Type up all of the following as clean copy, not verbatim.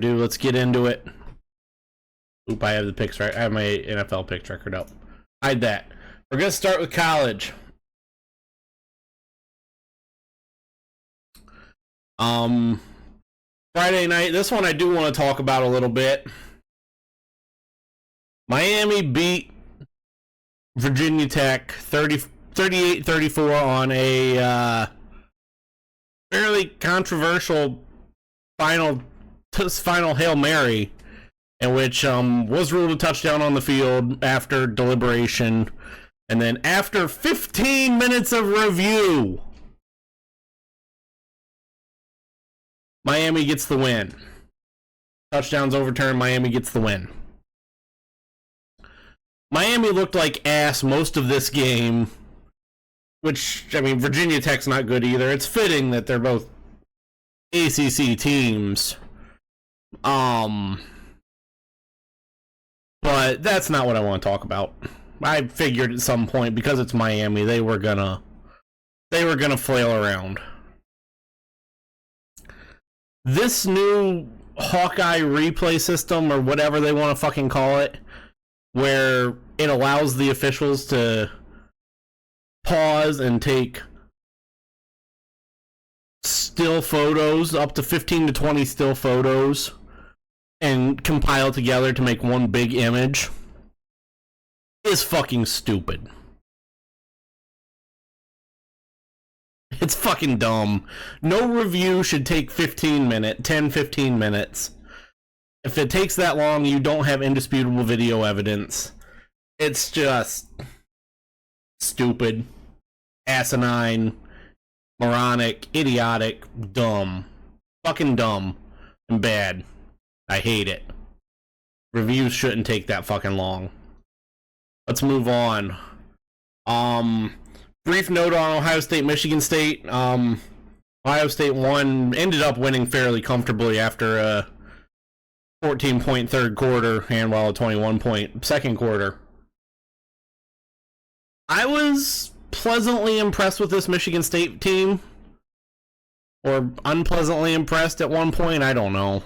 Dude, let's get into it. Oop, I have the picks right. I have my NFL picks record up. Hide that. We're going to start with college. Friday night. This one I do want to talk about a little bit. Miami beat Virginia Tech 38-34 on a fairly controversial final Hail Mary, in which was ruled a touchdown on the field after deliberation. And then after 15 minutes of review, Miami gets the win. Touchdowns overturned, Miami gets the win. Miami looked like ass most of this game, which, I mean, Virginia Tech's not good either. It's fitting that they're both ACC teams. But that's not what I want to talk about. I figured at some point, because it's Miami, they were gonna flail around. This new Hawkeye replay system, or whatever they want to fucking call it, where it allows the officials to pause and take still photos, up to 15 to 20 still photos, and compile together to make one big image, is fucking stupid. It's fucking dumb. No review should take 10-15 minutes. If it takes that long, you don't have indisputable video evidence. It's just stupid, asinine, moronic, idiotic, dumb. Fucking dumb and bad. I hate it. Reviews shouldn't take that fucking long. Let's move on. Brief note on Ohio State, Michigan State. Ohio State ended up winning fairly comfortably after a 14-point third quarter and a 21-point second quarter. I was pleasantly impressed with this Michigan State team. Or unpleasantly impressed at one point, I don't know.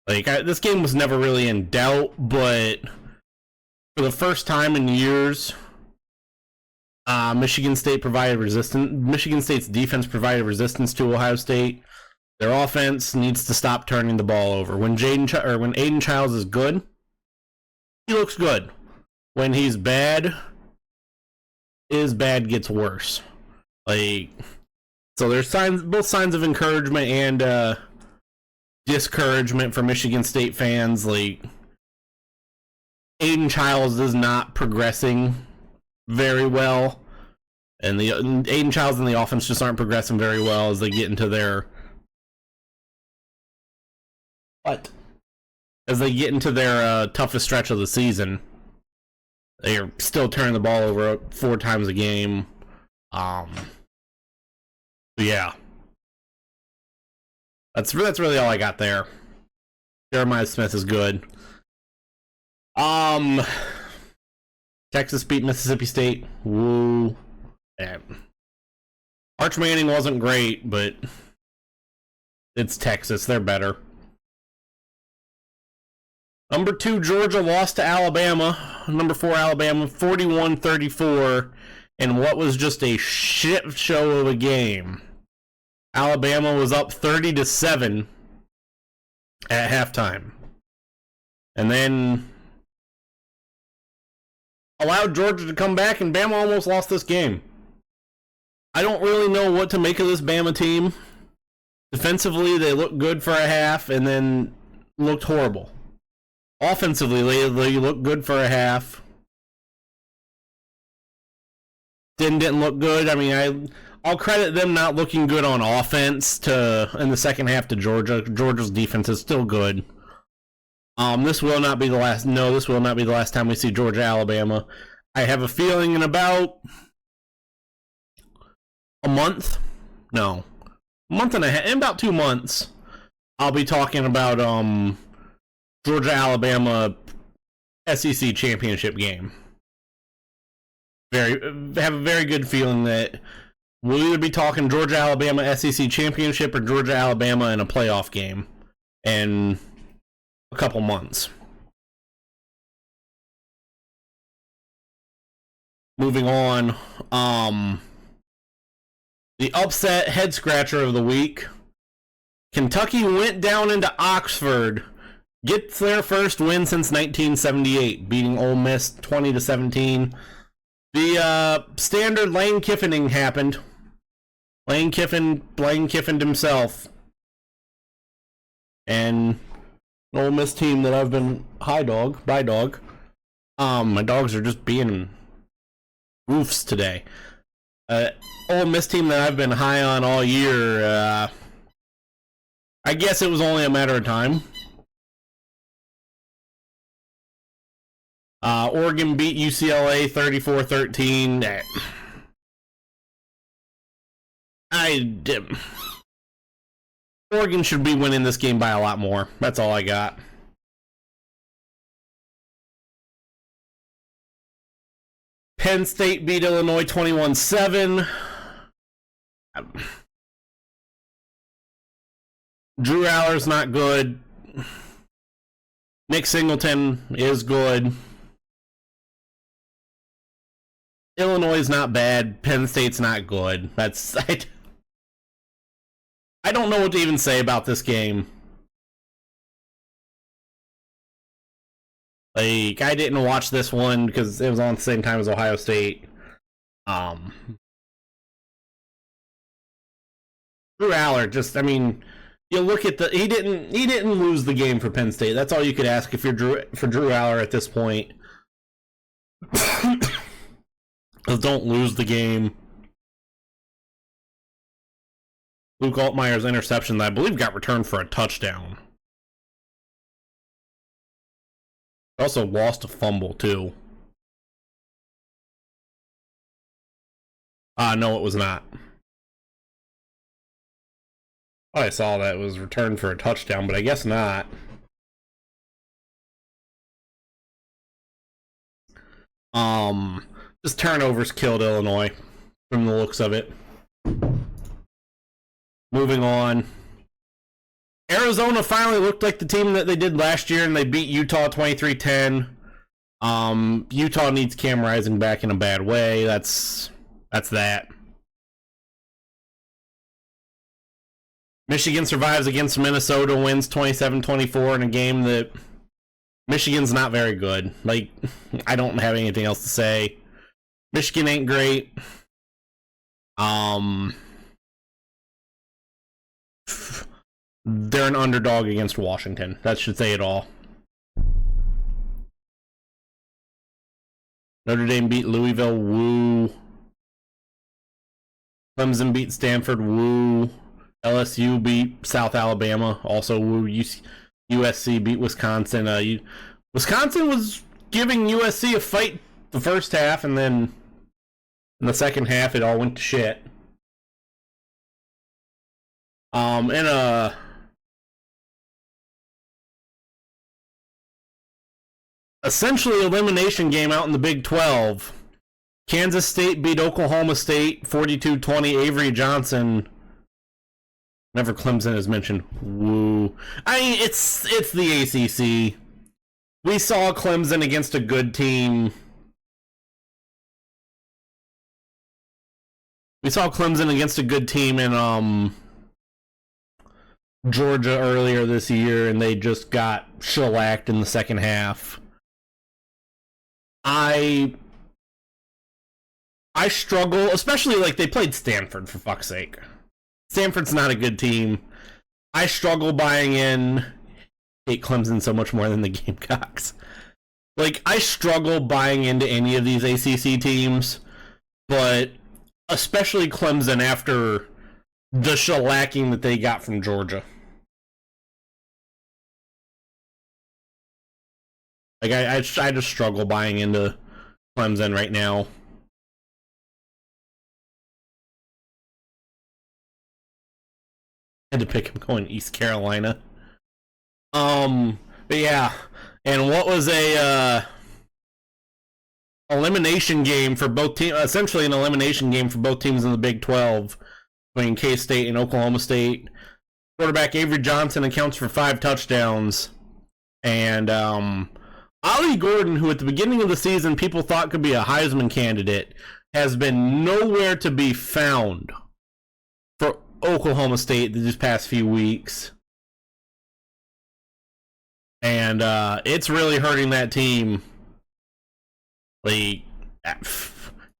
This game was never really in doubt, but for the first time in years, Michigan State's defense provided resistance to Ohio State. Their offense needs to stop turning the ball over. When Aiden Childs is good, he looks good. When he's bad, his bad gets worse. So there's both signs of encouragement and discouragement for Michigan State fans. Aiden Childs is not progressing very well, and Aiden Childs and the offense just aren't progressing very well as they get into their toughest stretch of the season. They are still turning the ball over 4 times a game. Yeah, that's really all I got there. Jeremiah Smith is good. Texas beat Mississippi State. Woo. Yeah. Arch Manning wasn't great, but it's Texas. They're better. Number 2, Georgia lost to Alabama. Number 4, Alabama, 41-34, in what was just a shit show of a game. Alabama was up 30-7 at halftime, and then allowed Georgia to come back, and Bama almost lost this game. I don't really know what to make of this Bama team. Defensively, they looked good for a half, and then looked horrible. Offensively, they looked good for a half. Didn't look good. I mean, I'll credit them not looking good on offense in the second half to Georgia. Georgia's defense is still good. This will not be the last. No, this will not be the last time we see Georgia Alabama. I have a feeling in about a month and a half, in about 2 months, I'll be talking about Georgia Alabama SEC championship game. Have a very good feeling that we'll either be talking Georgia Alabama SEC championship or Georgia Alabama in a playoff game, and couple months. Moving on, the upset head scratcher of the week. Kentucky went down into Oxford, gets their first win since 1978, beating Ole Miss 20-17. The standard Lane Kiffining happened. Lane Kiffined himself. And an Ole Miss team that I've been by dog. My dogs are just being roofs today. Ole Miss team that I've been high on all year. I guess it was only a matter of time. Oregon beat UCLA 34-13. Oregon should be winning this game by a lot more. That's all I got. Penn State beat Illinois 21-7. Drew Aller's not good. Nick Singleton is good. Illinois is not bad. Penn State's not good. I don't know what to even say about this game. Like, I didn't watch this one because it was on the same time as Ohio State. Drew Aller, you look at he didn't lose the game for Penn State. That's all you could ask if you're Drew Aller at this point. Don't lose the game. Luke Altmaier's interception that I believe got returned for a touchdown. Also lost a fumble too. No, it was not. Oh, I saw that it was returned for a touchdown, but I guess not. Just turnovers killed Illinois from the looks of it. Moving on. Arizona finally looked like the team that they did last year, and they beat Utah 23-10. Utah needs Cam Rising back in a bad way. That's that. Michigan survives against Minnesota, wins 27-24 in a game that Michigan's not very good. Like, I don't have anything else to say. Michigan ain't great. They're an underdog against Washington. That should say it all. Notre Dame beat Louisville. Woo. Clemson beat Stanford. Woo. LSU beat South Alabama. Also woo. USC beat Wisconsin. Wisconsin was giving USC a fight the first half, and then in the second half it all went to shit. In a essentially elimination game out in the Big 12, Kansas State beat Oklahoma State 42-20. Avery Johnson. Never Clemson is mentioned. Woo. I mean, it's the ACC. We saw Clemson against a good team. We saw Clemson against a good team in Georgia earlier this year, and they just got shellacked in the second half. I struggle, especially like they played Stanford, for fuck's sake. Stanford's not a good team. I struggle buying in. Hate Clemson so much more than the Gamecocks. Like, I struggle buying into any of these ACC teams, but especially Clemson after the shellacking that they got from Georgia. Like, I just struggle buying into Clemson right now. Had to pick him going East Carolina. But yeah. And what was a elimination game for both teams, essentially an elimination game for both teams in the Big 12 between K-State and Oklahoma State. Quarterback Avery Johnson accounts for 5 touchdowns. And Ollie Gordon, who at the beginning of the season people thought could be a Heisman candidate, has been nowhere to be found for Oklahoma State these past few weeks. And it's really hurting that team. Like,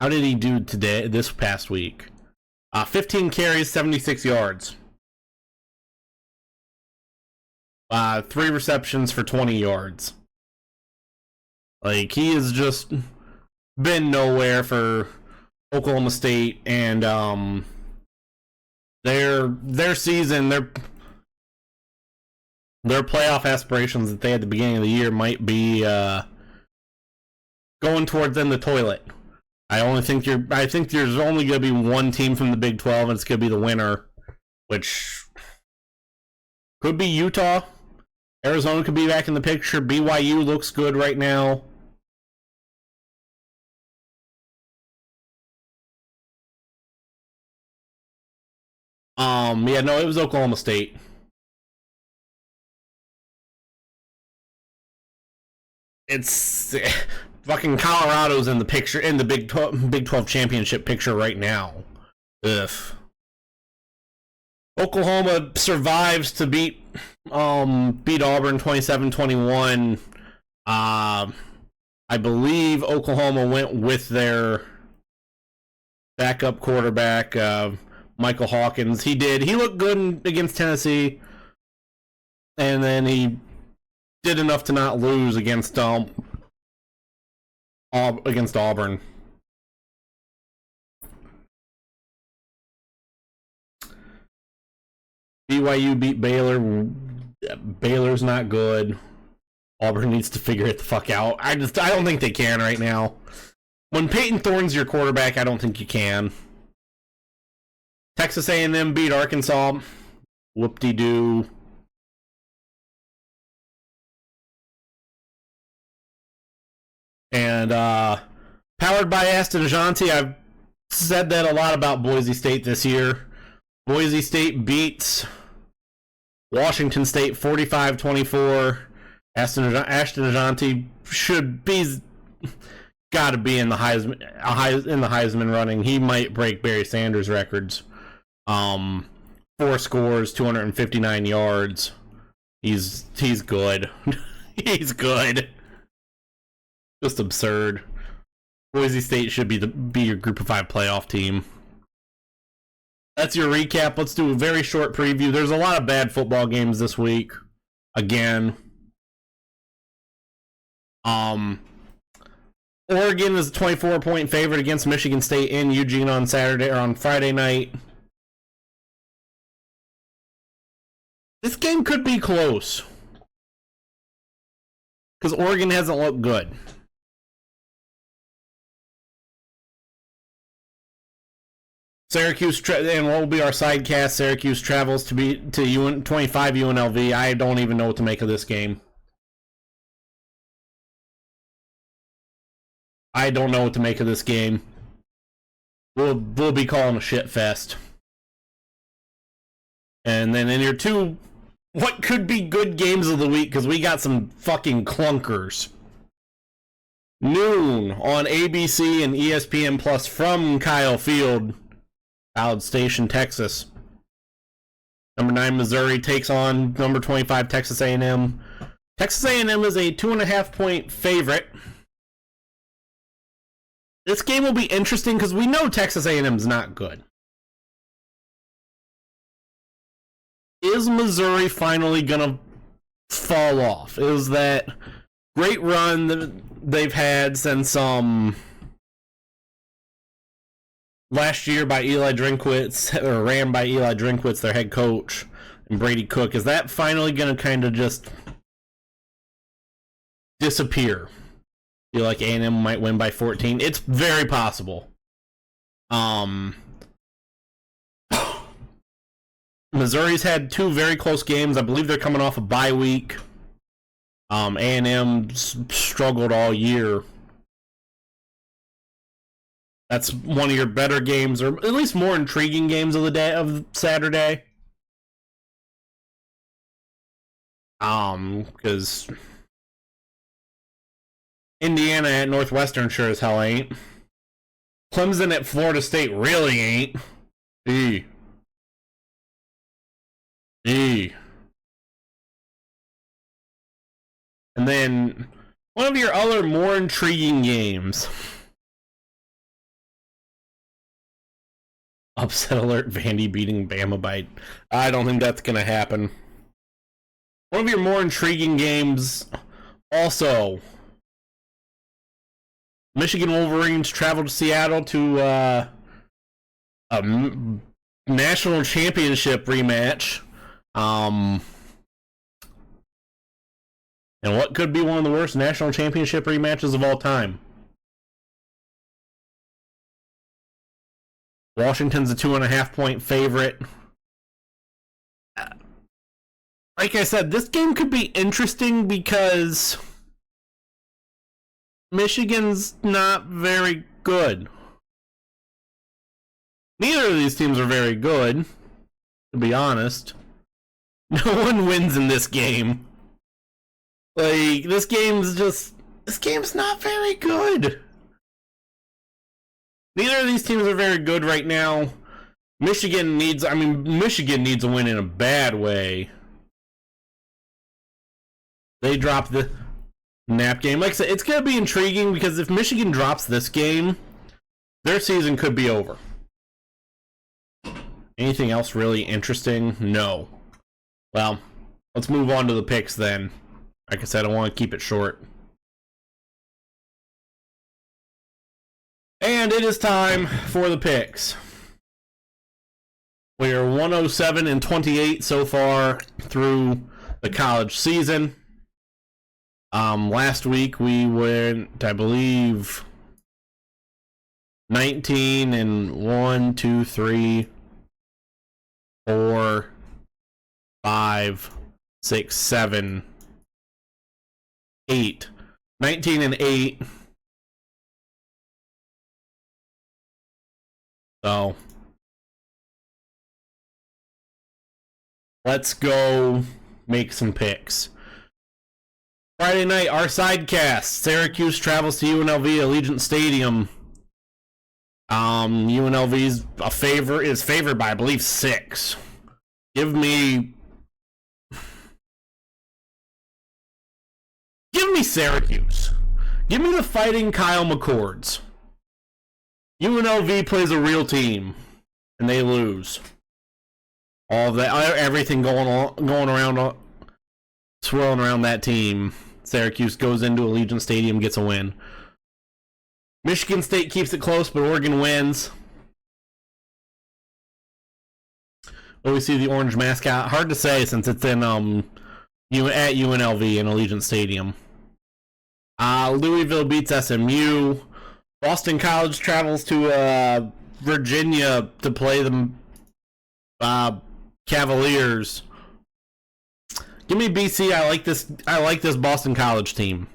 how did he do today, this past week? 15 carries, 76 yards. 3 receptions for 20 yards. Like, he has just been nowhere for Oklahoma State, and their season, their playoff aspirations that they had at the beginning of the year might be going towards in the toilet. I think there's only going to be one team from the Big 12, and it's going to be the winner, which could be Utah. Arizona could be back in the picture. BYU looks good right now. Yeah, no, it was Oklahoma State. It's fucking Colorado's in the picture, in the Big 12 championship picture right now. Ugh. Oklahoma survives to beat Auburn 27-21. I believe Oklahoma went with their backup quarterback, Michael Hawkins. He looked good against Tennessee, and then he did enough to not lose against Auburn. BYU beat Baylor. Baylor's not good. Auburn needs to figure it the fuck out. I don't think they can right now. When Peyton Thorne's your quarterback, I don't think you can. Texas A&M beat Arkansas. Whoop-de-doo. And powered by Aston Ajanti, I've said that a lot about Boise State this year. Boise State beats Washington State 45-24. Ashton Ajanti should be got to be in the Heisman running. He might break Barry Sanders records. 4 scores, 259 yards. He's good. He's good. Just absurd. Boise State should be your Group of 5 playoff team. That's your recap. Let's do a very short preview. There's a lot of bad football games this week. Again. Oregon is a 24-point favorite against Michigan State in Eugene on Friday night. This game could be close, because Oregon hasn't looked good. Syracuse, and what will be our sidecast, Syracuse travels to 25 UNLV. I don't even know what to make of this game. I don't know what to make of this game. We'll be calling a shit fest. And then in your 2, what could be good games of the week, because we got some fucking clunkers. Noon on ABC and ESPN Plus from Kyle Field, College Station, Texas. Number 9 Missouri takes on number 25 Texas A&M. Texas A&M is a 2.5-point favorite. This game will be interesting because we know Texas A&M's not good. Is Missouri finally gonna fall off? Is that great run that they've had since last year by Eli Drinkwitz, or ran by Eli Drinkwitz, their head coach, and Brady Cook, is that finally gonna kind of just disappear? Feel like A&M might win by 14. It's very possible. Missouri's had 2 very close games. I believe they're coming off a bye week. A&M struggled all year. That's one of your better games, or at least more intriguing games of the day of Saturday. Because Indiana at Northwestern sure as hell ain't. Clemson at Florida State really ain't. E. And then one of your other more intriguing games. Upset alert, Vandy beating Bama by... I don't think that's going to happen. One of your more intriguing games also. Michigan Wolverines travel to Seattle to a national championship rematch. And what could be one of the worst national championship rematches of all time? Washington's a 2.5-point favorite. Like I said, this game could be interesting because Michigan's not very good. Neither of these teams are very good, to be honest. No one wins in this game. Like, this game's not very good. Neither of these teams are very good right now. Michigan needs a win in a bad way. They dropped the nap game. Like I said, it's going to be intriguing because if Michigan drops this game, their season could be over. Anything else really interesting? No. Well, let's move on to the picks then. Like I said, I want to keep it short. And it is time for the picks. We are 107-28 so far through the college season. Last week we went, I believe, 19-1, 2, 3, 4, 5, 6, 7, 8. 19-8. So let's go make some picks. Friday night, our sidecast. Syracuse travels to UNLV Allegiant Stadium. UNLV is favored by, I believe, 6. Give me Syracuse. Give me the Fighting Kyle McCords. UNLV plays a real team, and they lose. All of that, everything going around, swirling around that team. Syracuse goes into Allegiant Stadium, gets a win. Michigan State keeps it close, but Oregon wins. Will we see the orange mascot? Hard to say since it's in at UNLV in Allegiant Stadium. Louisville beats SMU. Boston College travels to Virginia to play the Cavaliers. Give me BC. I like this Boston College team.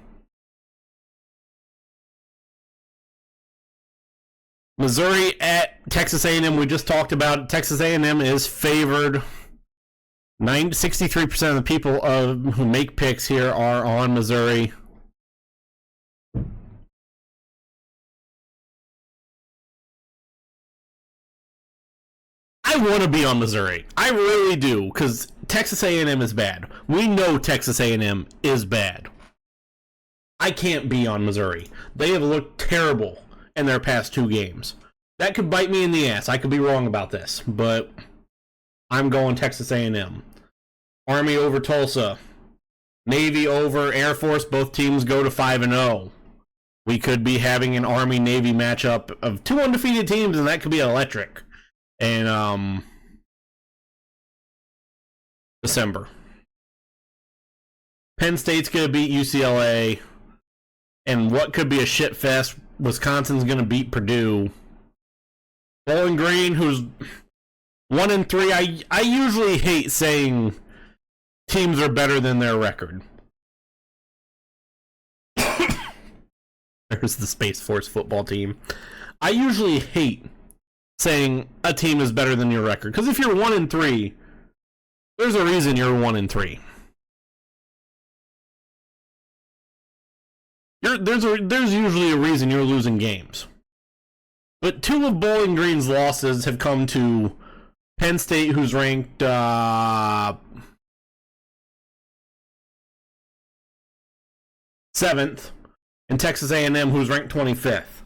Missouri at Texas A&M. We just talked about it. Texas A&M is favored. 63% of the people who make picks here are on Missouri. I want to be on Missouri. I really do, because Texas A&M is bad. We know Texas A&M is bad. I can't be on Missouri. They have looked terrible in their past 2 games. That could bite me in the ass. I could be wrong about this, but I'm going Texas A&M. Army over Tulsa. Navy over Air Force. Both teams go to 5-0. We could be having an Army-Navy matchup of 2 undefeated teams, and that could be electric. And December. Penn State's going to beat UCLA. And what could be a shit fest, Wisconsin's going to beat Purdue. Bowling Green, who's 1-3. I usually hate saying teams are better than their record. There's the Space Force football team. I usually hate saying a team is better than your record. Because if you're 1-3, there's a reason you're 1-3. There's usually a reason you're losing games. But two of Bowling Green's losses have come to Penn State, who's ranked 7th, and Texas A&M, who's ranked 25th.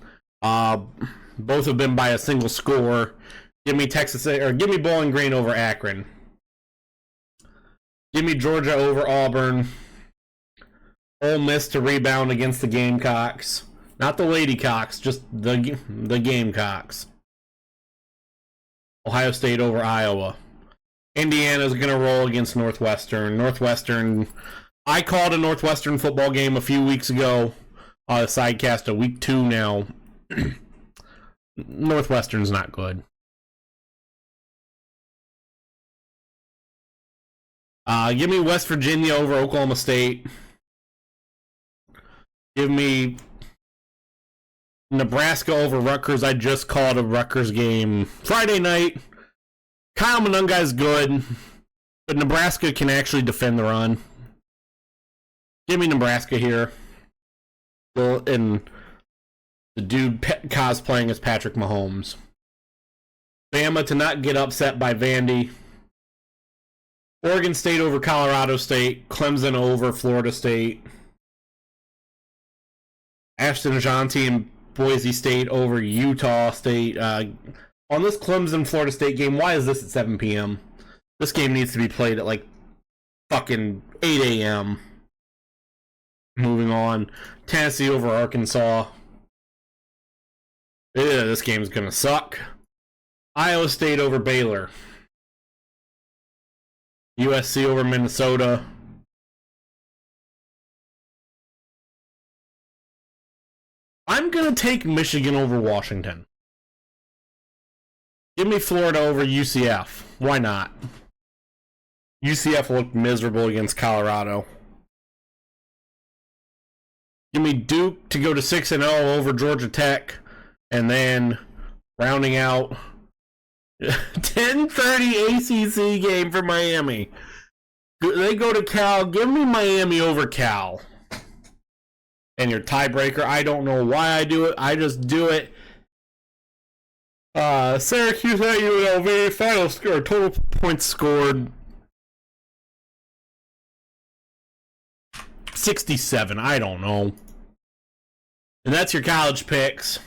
Both have been by a single score. Give me Bowling Green over Akron. Give me Georgia over Auburn. Ole Miss to rebound against the Gamecocks. Not the Ladycocks, just the Gamecocks. Ohio State over Iowa. Indiana's going to roll against Northwestern. I called a Northwestern football game a few weeks ago. Sidecast a week 2 now. Northwestern's not good. Give me West Virginia over Oklahoma State. Give me Nebraska over Rutgers. I just called a Rutgers game Friday night. Kyle Monungai's good, but Nebraska can actually defend the run. Give me Nebraska here. And the dude cosplaying as Patrick Mahomes. Bama to not get upset by Vandy. Oregon State over Colorado State. Clemson over Florida State. Ashton Janti and Boise State over Utah State. On this Clemson-Florida State game, why is this at 7 p.m.? This game needs to be played at like fucking 8 a.m. Moving on. Tennessee over Arkansas. Yeah, this game's gonna suck. Iowa State over Baylor. USC over Minnesota. I'm gonna take Michigan over Washington. Give me Florida over UCF. Why not? UCF looked miserable against Colorado. Give me Duke to go to 6-0 over Georgia Tech. And then rounding out 10:30 ACC game for Miami. They go to Cal. Give me Miami over Cal. And your tiebreaker, I don't know why I do it. I just do it. Syracuse at UNLV. Final score, total points scored 67. I don't know. And that's your college picks.